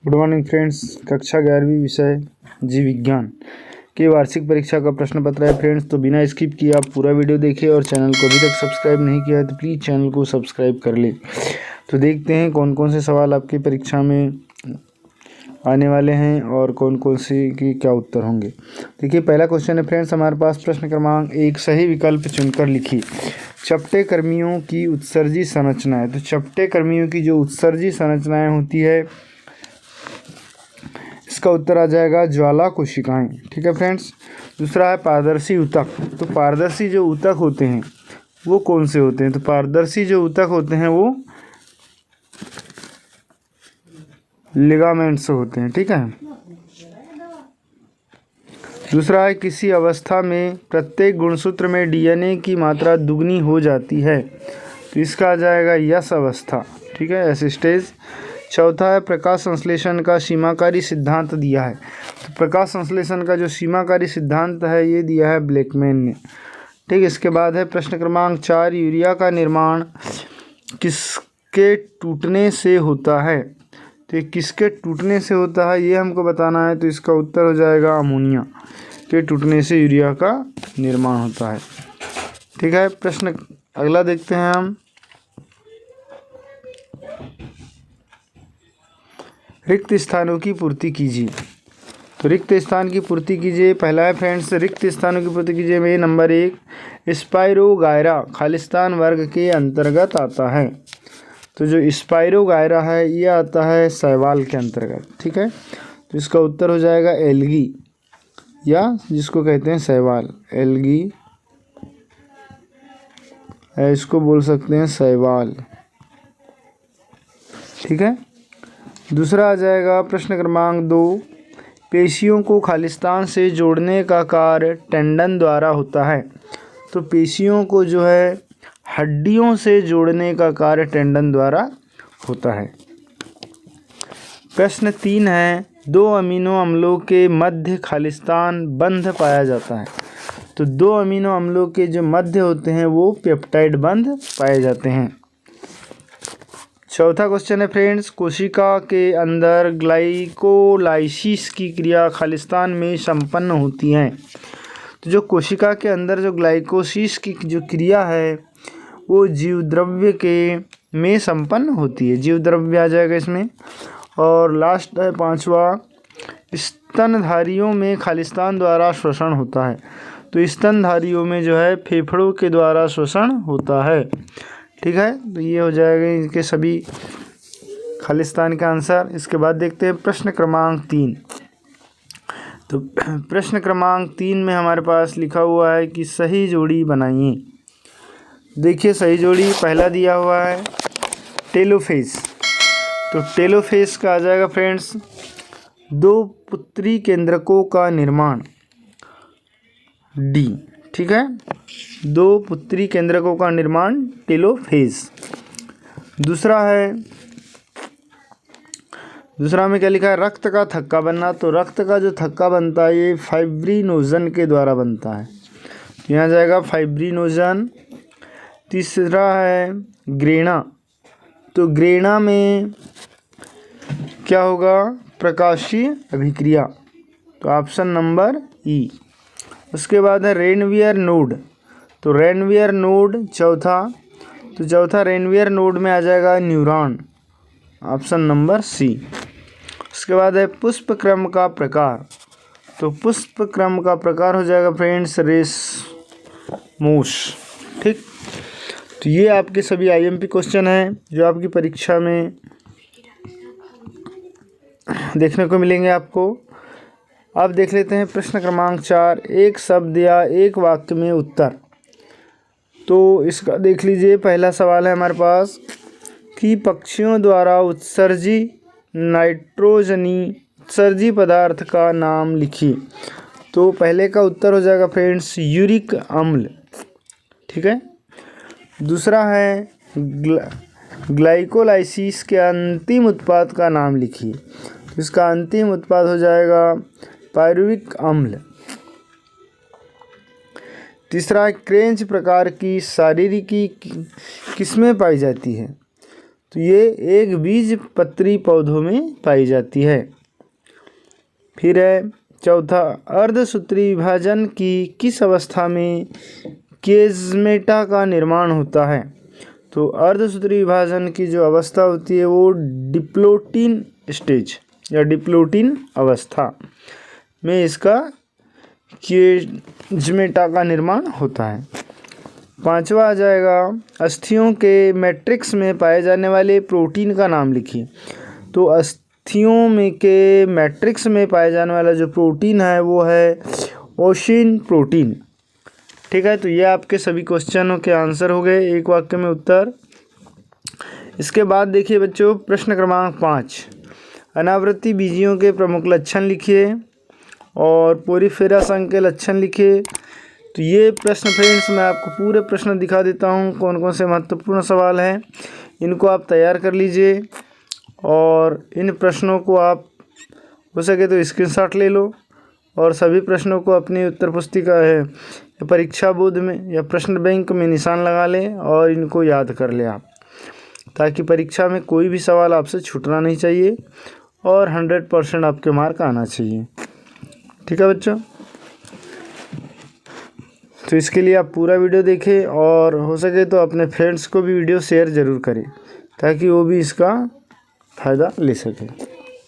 Good morning friends. कक्षा 11वीं विषय जीव विज्ञान की वार्षिक परीक्षा का प्रश्न पत्र है फ्रेंड्स। तो बिना स्किप किए आप पूरा वीडियो देखिए और चैनल को अभी तक सब्सक्राइब नहीं किया है तो प्लीज़ चैनल को सब्सक्राइब कर ले। तो देखते हैं कौन कौन से सवाल आपकी परीक्षा में आने वाले हैं और कौन कौन से की क्या उत्तर होंगे। देखिए पहला क्वेश्चन है फ्रेंड्स हमारे पास। प्रश्न क्रमांक 1, सही विकल्प चुनकर लिखिए। चपटे कर्मियों की उत्सर्जी संरचनाएं। तो चपटे कर्मियों की जो उत्सर्जी संरचनाएं होती है इसका उत्तर आ जाएगा ज्वाला कोशिकाएं। ठीक है फ्रेंड्स। दूसरा है पारदर्शी ऊतक। तो पारदर्शी जो ऊतक होते हैं वो कौन से होते हैं? तो पारदर्शी जो ऊतक होते हैं वो लिगामेंट्स होते हैं। ठीक है। दूसरा है किसी अवस्था में प्रत्येक गुणसूत्र में डीएनए की मात्रा दुगनी हो जाती है। तो इसका आ जाएगा यस अवस्था। ठीक है, एस स्टेज। चौथा है प्रकाश संश्लेषण का सीमाकारी सिद्धांत दिया है। तो प्रकाश संश्लेषण का जो सीमाकारी सिद्धांत है ये दिया है ब्लैकमैन ने। ठीक। इसके बाद है प्रश्न क्रमांक 4, यूरिया का निर्माण किसके टूटने से होता है? तो किसके टूटने से होता है ये हमको बताना है। तो इसका उत्तर हो जाएगा अमोनिया के टूटने से यूरिया का निर्माण होता है। ठीक है। प्रश्न अगला देखते हैं हम। रिक्त स्थानों की पूर्ति कीजिए। तो रिक्त स्थान की पूर्ति कीजिए। पहला है फ्रेंड्स रिक्त स्थानों की पूर्ति कीजिए में नंबर 1 स्पाइरोगायरा खालिस्तान वर्ग के अंतर्गत आता है। तो जो स्पाइरोगायरा है ये आता है शैवाल के अंतर्गत। ठीक है। तो इसका उत्तर हो जाएगा एल्गी या जिसको कहते हैं शैवाल। एल्गी है, इसको बोल सकते हैं शैवाल। ठीक है। दूसरा आ जाएगा प्रश्न क्रमांक 2, पेशियों को खालिस्तान से जोड़ने का कार्य टेंडन द्वारा होता है। तो पेशियों को जो है हड्डियों से जोड़ने का कार्य टेंडन द्वारा होता है। प्रश्न 3 है 2 अमीनो अम्लों के मध्य खालिस्तान बंध पाया जाता है। तो 2 अमीनो अम्लों के जो मध्य होते हैं वो पेप्टाइड बंध पाए जाते हैं। चौथा क्वेश्चन है फ्रेंड्स कोशिका के अंदर ग्लाइकोलाइसिस की क्रिया खालिस्तान में संपन्न होती है। तो जो कोशिका के अंदर जो ग्लाइकोसिस की जो क्रिया है वो जीवद्रव्य के में संपन्न होती है। जीवद्रव्य आ जाएगा इसमें। और लास्ट है 5वां स्तनधारियों में खालिस्तान द्वारा श्वसन होता है। तो स्तनधारियों में जो है फेफड़ों के द्वारा श्वसन होता है। ठीक है। तो ये हो जाएगा इनके सभी खालिस्तान का आंसर। इसके बाद देखते हैं प्रश्न क्रमांक 3। तो प्रश्न क्रमांक 3 में हमारे पास लिखा हुआ है कि सही जोड़ी बनाइए। देखिए सही जोड़ी पहला दिया हुआ है टेलोफेज। तो टेलोफेज का आ जाएगा फ्रेंड्स 2 पुत्री केंद्रकों का निर्माण डी। ठीक है। 2 पुत्री केंद्रकों का निर्माण टेलोफेज। दूसरा में क्या लिखा है रक्त का थक्का बनना। तो रक्त का जो थक्का बनता है ये फाइब्रिनोजन के द्वारा बनता है। यहाँ जाएगा फाइब्रिनोजन। तीसरा है ग्रेना। तो ग्रेना में क्या होगा प्रकाशीय अभिक्रिया। तो ऑप्शन नंबर ई। उसके बाद है रेनवियर नोड। तो रेनवियर नोड चौथा। तो चौथा रेनवियर नोड में आ जाएगा न्यूरॉन। Option number C. उसके बाद है पुष्प क्रम का प्रकार। तो पुष्प क्रम का प्रकार हो जाएगा फ्रेंड्स रेसमोस। ठीक। तो ये आपके सभी आईएमपी क्वेश्चन हैं जो आपकी परीक्षा में देखने को मिलेंगे आपको। अब देख लेते हैं प्रश्न क्रमांक 4, एक शब्द या एक वाक्य में उत्तर। तो इसका देख लीजिए पहला सवाल है हमारे पास कि पक्षियों द्वारा उत्सर्जी नाइट्रोजनी उत्सर्जी पदार्थ का नाम लिखिए। तो पहले का उत्तर हो जाएगा फ्रेंड्स यूरिक अम्ल। ठीक है। दूसरा है ग्लाइकोलाइसिस के अंतिम उत्पाद का नाम लिखिए। इसका अंतिम उत्पाद हो जाएगा पायरुविक अम्ल। तीसरा क्रेंच प्रकार की शारीरिकी किसमें पाई जाती है? तो ये एक बीज पत्री पौधों में पाई जाती है। फिर है चौथा, अर्धसूत्री विभाजन की किस अवस्था में केज़मेटा का निर्माण होता है? तो अर्धसूत्री विभाजन की जो अवस्था होती है वो डिप्लोटिन स्टेज या डिप्लोटिन अवस्था में इसका केज़मेटा का निर्माण होता है। पांचवा आ जाएगा, अस्थियों के मैट्रिक्स में पाए जाने वाले प्रोटीन का नाम लिखिए। तो अस्थियों में के मैट्रिक्स में पाए जाने वाला जो प्रोटीन है वो है ओशिन प्रोटीन। ठीक है, तो ये आपके सभी क्वेश्चनों के आंसर हो गए, एक वाक्य में उत्तर। इसके बाद देखिए बच्चों, प्रश्न क्रमांक 5, अनावृत्ति बीजियों के प्रमुख लक्षण लिखिए और पोरीफेरा संघ के लक्षण लिखिए। तो ये प्रश्न फ्रेंड्स मैं आपको पूरे प्रश्न दिखा देता हूँ, कौन कौन से महत्वपूर्ण सवाल हैं, इनको आप तैयार कर लीजिए और इन प्रश्नों को आप हो सके तो स्क्रीनशॉट ले लो और सभी प्रश्नों को अपनी उत्तर पुस्तिका है परीक्षा बोर्ड में या प्रश्न बैंक में निशान लगा लें और इनको याद कर लें आप, ताकि परीक्षा में कोई भी सवाल आपसे छूटना नहीं चाहिए और 100% आपके मार्क आना चाहिए। ठीक है बच्चों, तो इसके लिए आप पूरा वीडियो देखें और हो सके तो अपने फ्रेंड्स को भी वीडियो शेयर ज़रूर करें ताकि वो भी इसका फ़ायदा ले सकें।